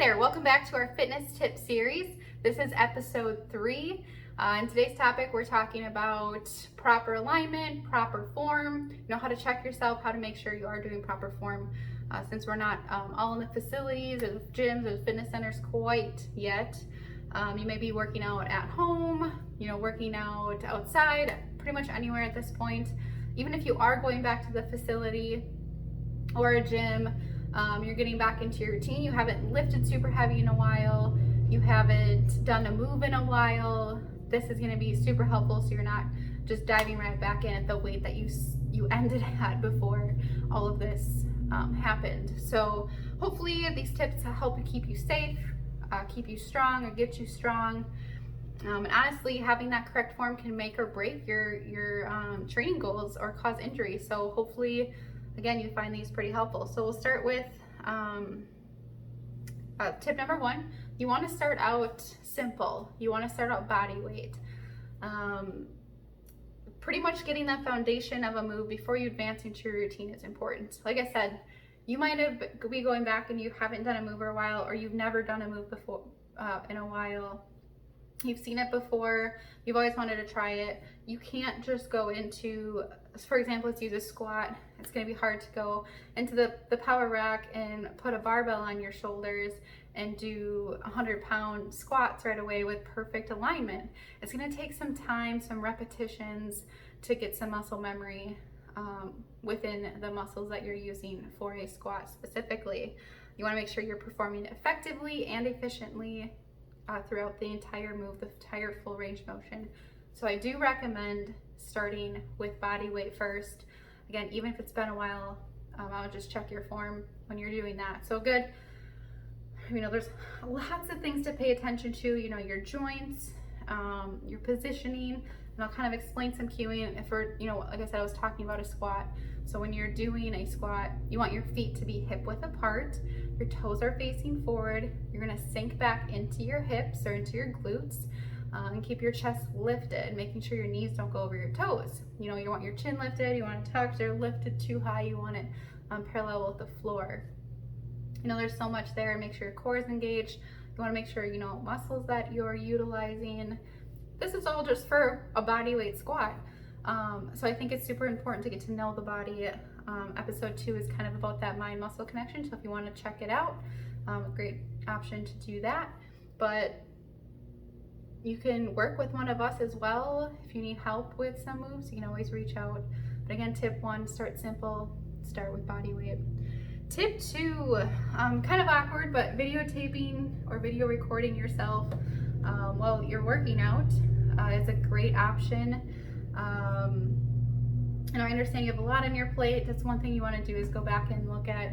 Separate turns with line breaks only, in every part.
there, welcome back to our fitness tip series. This is episode 3. In today's topic, we're talking about proper alignment, proper form, how to check yourself, how to make sure you are doing proper form. Since we're not all in the facilities or the gyms or the fitness centers quite yet, you may be working out at home, working out outside, pretty much anywhere at this point. Even if you are going back to the facility or a gym, you're getting back into your routine, you haven't lifted super heavy in a while, you haven't done a move in a while, this is going to be super helpful so you're not just diving right back in at the weight that you ended at before all of this happened. So hopefully these tips help you keep you safe, keep you strong, or get you strong. And honestly, having that correct form can make or break your training goals or cause injury. So hopefully, again, you find these pretty helpful. So we'll start with tip number 1. You want to start out simple. You want to start out body weight. Pretty much getting that foundation of a move before you advance into your routine is important. Like I said, you might be going back and you haven't done a move for a while, or you've never done a move before in a while. You've seen it before, you've always wanted to try it. You can't just go into, for example, let's use a squat. It's going to be hard to go into the power rack and put a barbell on your shoulders and do 100-pound squats right away with perfect alignment. It's going to take some time, some repetitions to get some muscle memory within the muscles that you're using for a squat specifically. You want to make sure you're performing effectively and efficiently throughout the entire move, the entire full range of motion. So I do recommend starting with body weight first. Again, even if it's been a while, I would just check your form when you're doing that. So good. There's lots of things to pay attention to, your joints, your positioning, and I'll kind of explain some cueing. If we're, like I said, I was talking about a squat. So when you're doing a squat, you want your feet to be hip width apart. Your toes are facing forward. You're going to sink back into your hips or into your glutes and keep your chest lifted, making sure your knees don't go over your toes. You want your chin lifted, you want it tucked or lifted too high, you want it parallel with the floor. There's so much there. Make sure your core is engaged. You want to make sure, muscles that you're utilizing. This is all just for a body weight squat. So I think it's super important to get to know the body. Episode 2 is kind of about that mind-muscle connection. So if you want to check it out, a great option to do that. But you can work with one of us as well. If you need help with some moves, you can always reach out. But again, tip 1, start simple, start with body weight. Tip 2, kind of awkward, but videotaping or video recording yourself while you're working out is a great option. I understand you have a lot on your plate. That's one thing you want to do is go back and look at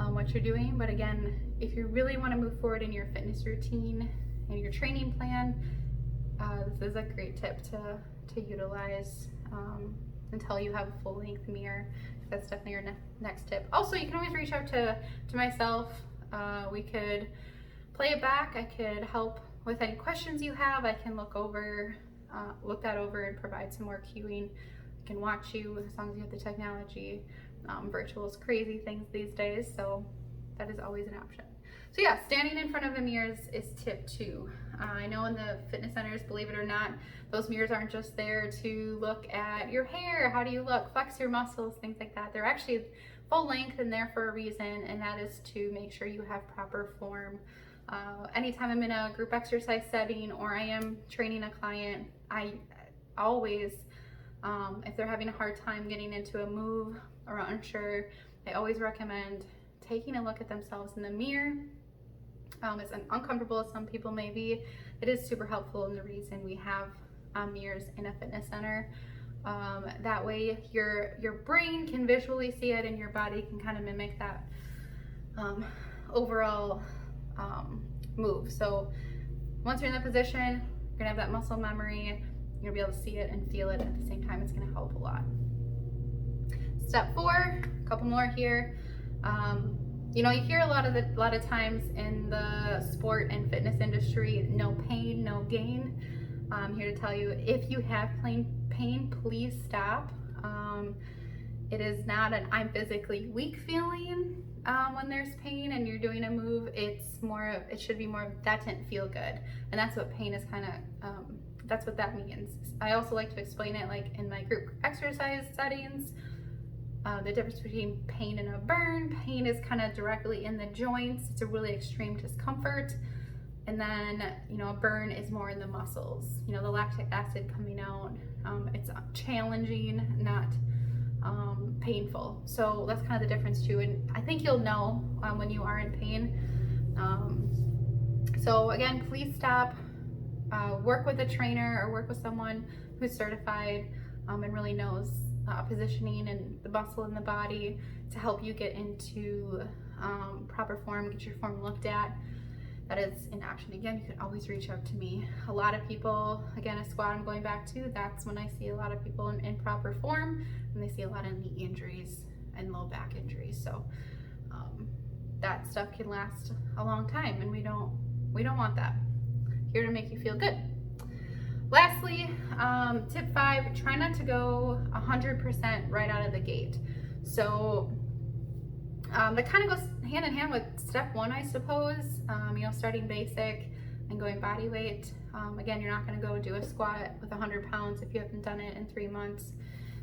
what you're doing. But again, if you really want to move forward in your fitness routine and your training plan, this is a great tip to utilize until you have a full-length mirror. That's definitely your next tip. Also, you can always reach out to myself. We could play it back. I could help with any questions you have. I can look that over and provide some more cueing. I can watch you as long as you have the technology. Virtual is crazy things these days, so that is always an option. So yeah, standing in front of a mirror is tip 2. I know in the fitness centers, believe it or not, those mirrors aren't just there to look at your hair, how do you look, flex your muscles, things like that. They're actually full length and there for a reason, and that is to make sure you have proper form. Anytime I'm in a group exercise setting or I am training a client, I always, if they're having a hard time getting into a move or unsure, I always recommend taking a look at themselves in the mirror. As uncomfortable as some people may be, it is super helpful, and the reason we have mirrors in a fitness center. That way your brain can visually see it and your body can kind of mimic that overall move. So once you're in that position, you're gonna have that muscle memory, you're gonna be able to see it and feel it at the same time. It's gonna help a lot. Step 4, a couple more here. You hear a lot of times in the sport and fitness industry, no pain, no gain. I'm here to tell you, if you have pain, please stop. It is not an I'm physically weak feeling. when there's pain and you're doing a move. It should be more, that didn't feel good. And that's what pain is kind of, that's what that means. I also like to explain it like in my group exercise settings. The difference between pain and a burn. Pain is kind of directly in the joints. It's a really extreme discomfort. And then, a burn is more in the muscles. The lactic acid coming out. It's challenging, not painful. So that's kind of the difference too. And I think you'll know when you are in pain. So again, please stop. Work with a trainer or work with someone who's certified and really knows positioning and the muscle in the body to help you get into proper form, get your form looked at. That is an option. Again, you can always reach out to me. A lot of people, again, a squat I'm going back to, that's when I see a lot of people in proper form, and they see a lot of knee injuries and low back injuries. So that stuff can last a long time, and we don't want that. Here to make you feel good. Lastly, tip 5, try not to go 100% right out of the gate. So that kind of goes hand in hand with step 1, I suppose. Starting basic and going body weight. Again, you're not going to go do a squat with 100 pounds if you haven't done it in 3 months.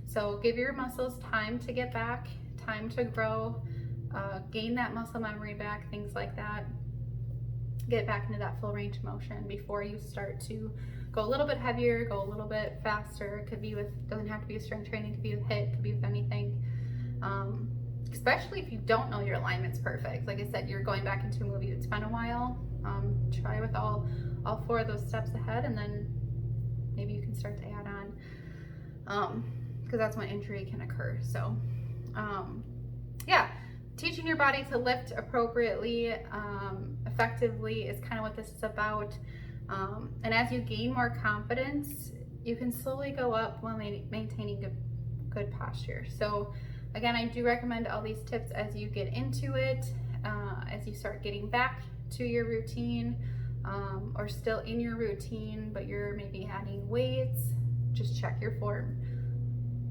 So give your muscles time to get back, time to grow, gain that muscle memory back, things like that. Get back into that full range of motion before you start to go a little bit heavier, go a little bit faster. It could be doesn't have to be with strength training, it could be with HIIT, it could be with anything. Especially if you don't know your alignment's perfect. Like I said, you're going back into a movie, it's been a while. Try with all 4 of those steps ahead, and then maybe you can start to add on, because that's when injury can occur. So yeah, teaching your body to lift appropriately, effectively is kind of what this is about. And as you gain more confidence, you can slowly go up while maintaining good posture. So again, I do recommend all these tips as you get into it, as you start getting back to your routine, or still in your routine, but you're maybe adding weights. Just check your form.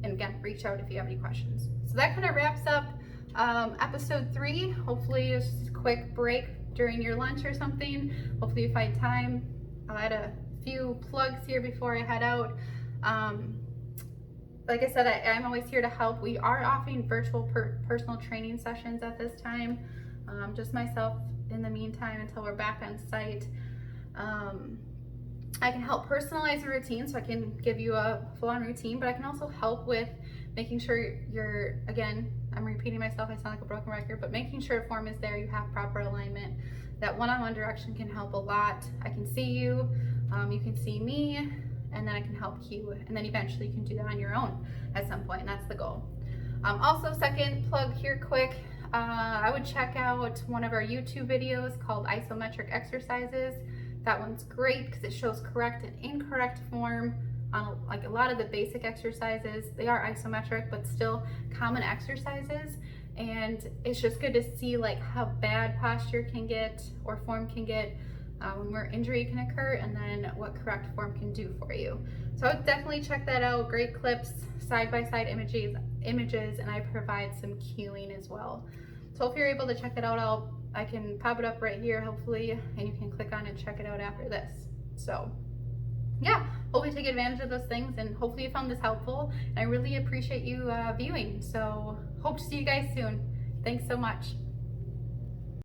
And again, reach out if you have any questions. So that kind of wraps up episode 3. Hopefully it's just a quick break during your lunch or something. Hopefully you find time. I'll add a few plugs here before I head out. Like I said, I'm always here to help. We are offering virtual personal training sessions at this time. Just myself in the meantime until we're back on site. I can help personalize a routine, so I can give you a full-on routine, but I can also help with making sure you're, again, I'm repeating myself, I sound like a broken record, but making sure form is there, you have proper alignment. That one-on-one direction can help a lot. I can see you, you can see me, and then I can help you, and then eventually you can do that on your own at some point, and that's the goal. Also, second plug here quick, I would check out one of our YouTube videos called Isometric Exercises. That one's great because it shows correct and incorrect form on like a lot of the basic exercises. They are isometric, but still common exercises. And it's just good to see like how bad posture can get or form can get where injury can occur, and then what correct form can do for you. So I would definitely check that out. Great clips, side-by-side images, and I provide some cueing as well. So if you're able to check it out, I can pop it up right here, hopefully, and you can click on it and check it out after this. So yeah, hopefully take advantage of those things, and hopefully you found this helpful. And I really appreciate you viewing. So hope to see you guys soon. Thanks so much.